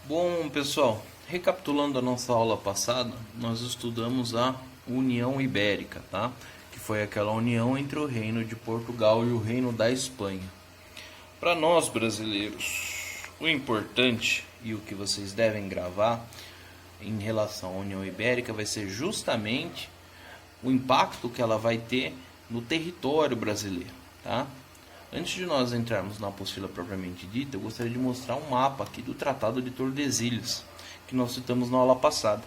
Bom, pessoal, recapitulando a nossa aula passada, nós estudamos a União Ibérica, tá? Que foi aquela união entre o Reino de Portugal e o Reino da Espanha. Para nós brasileiros, o importante e o que vocês devem gravar em relação à União Ibérica vai ser justamente o impacto que ela vai ter no território brasileiro, tá? Antes de nós entrarmos na apostila propriamente dita, eu gostaria de mostrar um mapa aqui do Tratado de Tordesilhas, que nós citamos na aula passada.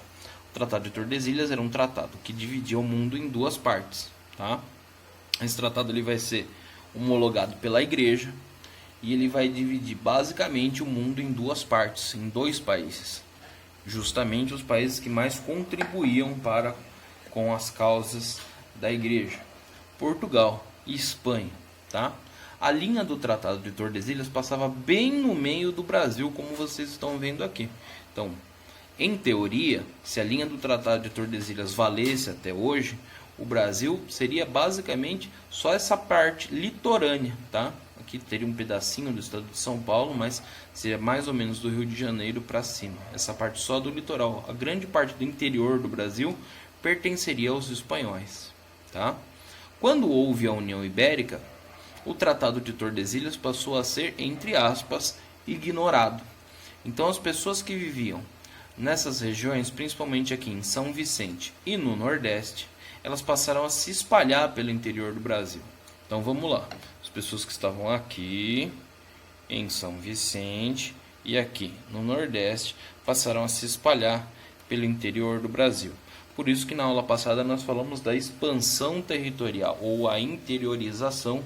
O Tratado de Tordesilhas era um tratado que dividia o mundo em duas partes, tá? Esse tratado ele vai ser homologado pela Igreja e ele vai dividir basicamente o mundo em duas partes, em dois países. Justamente os países que mais contribuíam com as causas da Igreja, Portugal e Espanha, tá? A linha do Tratado de Tordesilhas passava bem no meio do Brasil, como vocês estão vendo aqui. Então, em teoria, se a linha do Tratado de Tordesilhas valesse até hoje, o Brasil seria basicamente só essa parte litorânea, tá? Aqui teria um pedacinho do estado de São Paulo, mas seria mais ou menos do Rio de Janeiro para cima. Essa parte só do litoral. A grande parte do interior do Brasil pertenceria aos espanhóis, tá? Quando houve a União Ibérica, o Tratado de Tordesilhas passou a ser, entre aspas, ignorado. Então as pessoas que viviam nessas regiões, principalmente aqui em São Vicente e no Nordeste, elas passaram a se espalhar pelo interior do Brasil. Então vamos lá. As pessoas que estavam aqui em São Vicente e aqui no Nordeste passaram a se espalhar pelo interior do Brasil. Por isso que na aula passada nós falamos da expansão territorial ou a interiorização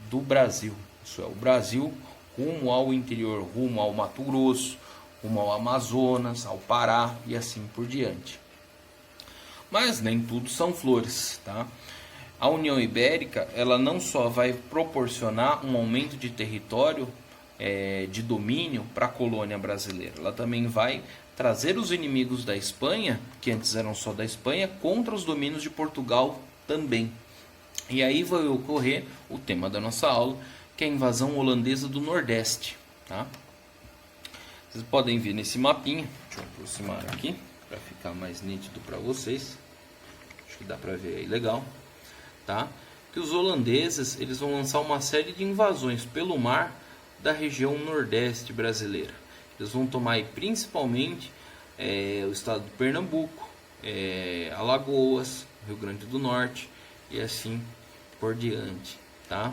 do Brasil. Isso é, o Brasil rumo ao interior, rumo ao Mato Grosso, rumo ao Amazonas, ao Pará e assim por diante. Mas nem tudo são flores, tá? A União Ibérica, ela não só vai proporcionar um aumento de território, de domínio para a colônia brasileira, ela também vai trazer os inimigos da Espanha, que antes eram só da Espanha, contra os domínios de Portugal também. E aí vai ocorrer o tema da nossa aula, que é a invasão holandesa do Nordeste, tá? Vocês podem ver nesse mapinha, deixa eu aproximar aqui para ficar mais nítido para vocês. Acho que dá para ver aí legal, tá? Que os holandeses eles vão lançar uma série de invasões pelo mar da região Nordeste brasileira. Eles vão tomar aí, principalmente o estado de Pernambuco, Alagoas, Rio Grande do Norte e assim por diante, tá?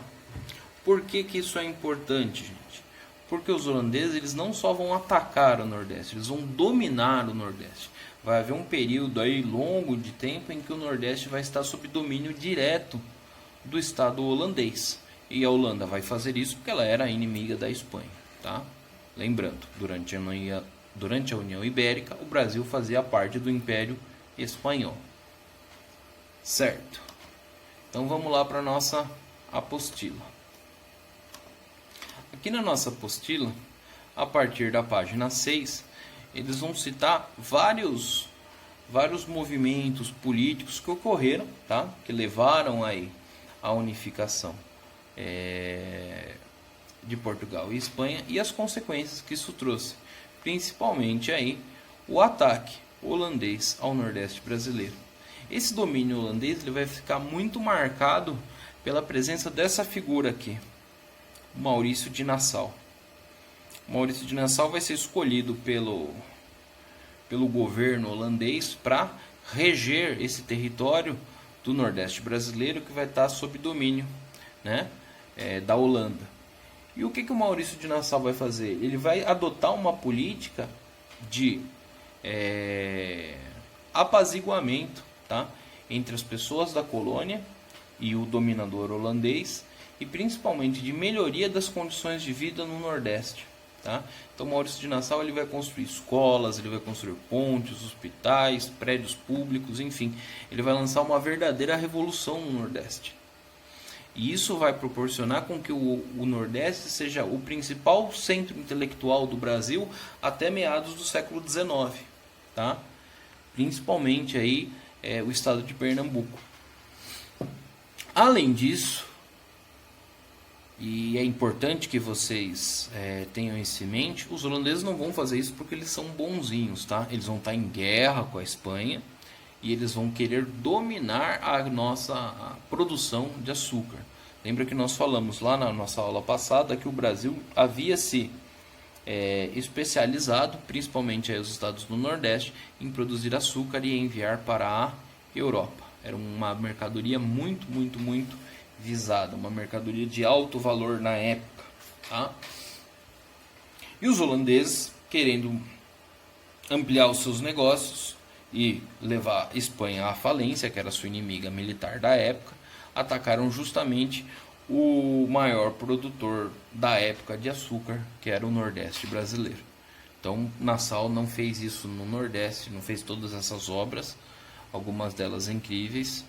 Por que isso é importante, gente? Porque os holandeses eles não só vão atacar o Nordeste, eles vão dominar o Nordeste. Vai haver um período aí longo de tempo em que o Nordeste vai estar sob domínio direto do Estado holandês. E a Holanda vai fazer isso porque ela era inimiga da Espanha, tá? Lembrando, durante a União Ibérica, o Brasil fazia parte do Império Espanhol. Certo? Então vamos lá para a nossa apostila. Aqui na nossa apostila, a partir da página 6, eles vão citar vários movimentos políticos que ocorreram, tá? Que levaram aí à unificação de Portugal e Espanha e as consequências que isso trouxe, principalmente aí o ataque holandês ao Nordeste brasileiro. Esse domínio holandês ele vai ficar muito marcado pela presença dessa figura aqui, Maurício de Nassau. Maurício de Nassau vai ser escolhido pelo governo holandês para reger esse território do Nordeste brasileiro que vai estar sob domínio, né, da Holanda. E o que o Maurício de Nassau vai fazer? Ele vai adotar uma política de apaziguamento, tá, entre as pessoas da colônia e o dominador holandês, e principalmente de melhoria das condições de vida no Nordeste, tá? Então Maurício de Nassau ele vai construir escolas, ele vai construir pontes, hospitais, prédios públicos, enfim, ele vai lançar uma verdadeira revolução no Nordeste. E isso vai proporcionar com que o Nordeste seja o principal centro intelectual do Brasil até meados do século XIX, tá? Principalmente aí o estado de Pernambuco. Além disso, e é importante que vocês tenham isso em mente, os holandeses não vão fazer isso porque eles são bonzinhos, tá? Eles vão estar em guerra com a Espanha e eles vão querer dominar a nossa produção de açúcar. Lembra que nós falamos lá na nossa aula passada que o Brasil havia se especializado, principalmente aí os estados do Nordeste, em produzir açúcar e enviar para a Europa. Era uma mercadoria muito visada, uma mercadoria de alto valor na época, tá? E os holandeses, querendo ampliar os seus negócios e levar a Espanha à falência, que era sua inimiga militar da época, atacaram justamente o maior produtor da época de açúcar, que era o Nordeste brasileiro. Então, Nassau não fez isso no Nordeste, não fez todas essas obras, algumas delas incríveis,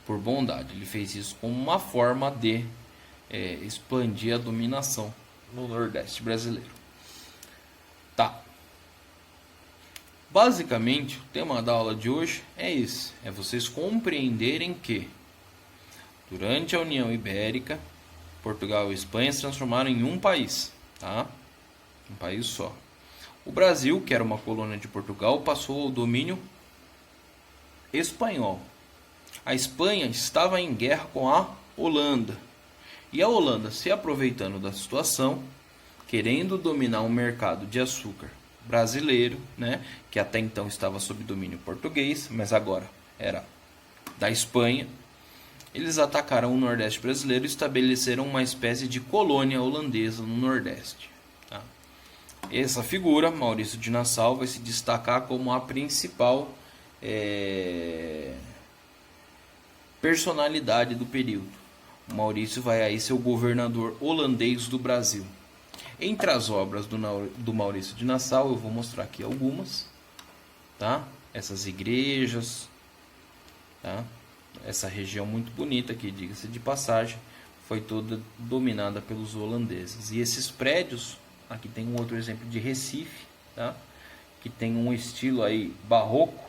por bondade. Ele fez isso como uma forma de expandir a dominação no Nordeste brasileiro. Tá. Basicamente, o tema da aula de hoje é esse. É vocês compreenderem que, durante a União Ibérica, Portugal e Espanha se transformaram em um país. Tá? Um país só. O Brasil, que era uma colônia de Portugal, passou ao domínio espanhol. A Espanha estava em guerra com a Holanda. E a Holanda, se aproveitando da situação, querendo dominar o mercado de açúcar brasileiro, né, que até então estava sob domínio português, mas agora era da Espanha, eles atacaram o Nordeste brasileiro e estabeleceram uma espécie de colônia holandesa no Nordeste. Tá? Essa figura, Maurício de Nassau, vai se destacar como a principal personalidade do período. O Maurício vai aí ser o governador holandês do Brasil. Entre as obras do Maurício de Nassau, eu vou mostrar aqui algumas, tá? Essas igrejas, tá? Essa região muito bonita aqui, diga-se de passagem, foi toda dominada pelos holandeses. E esses prédios, aqui tem um outro exemplo de Recife, tá? Que tem um estilo aí barroco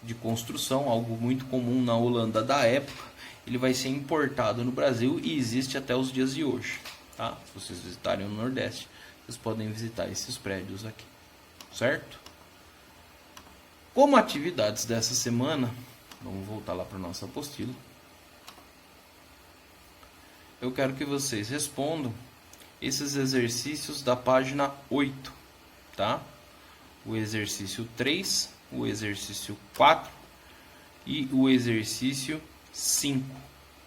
de construção, algo muito comum na Holanda da época. Ele vai ser importado no Brasil e existe até os dias de hoje, tá? Se vocês visitarem o Nordeste, vocês podem visitar esses prédios aqui, certo? Como atividades dessa semana, vamos voltar lá para a nossa apostila. Eu quero que vocês respondam esses exercícios da página 8, tá? O exercício 3, o exercício 4 e o exercício 5,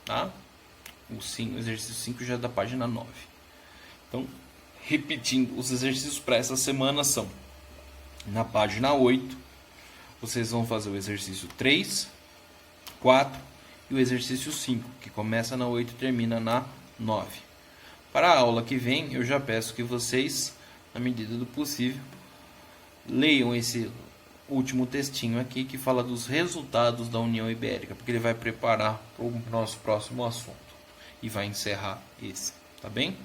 tá? O exercício 5 já é da página 9. Então, repetindo, os exercícios para essa semana são: na página 8, vocês vão fazer o exercício 3, 4 e o exercício 5, que começa na 8 e termina na 9. Para a aula que vem, eu já peço que vocês, na medida do possível, leiam esse último textinho aqui que fala dos resultados da União Ibérica, porque ele vai preparar para o nosso próximo assunto e vai encerrar esse, tá bem?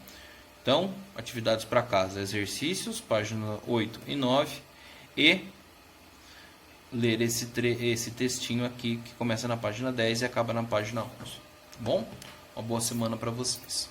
Então, atividades para casa, exercícios, página 8 e 9, e ler esse textinho aqui que começa na página 10 e acaba na página 11, tá bom? Uma boa semana para vocês.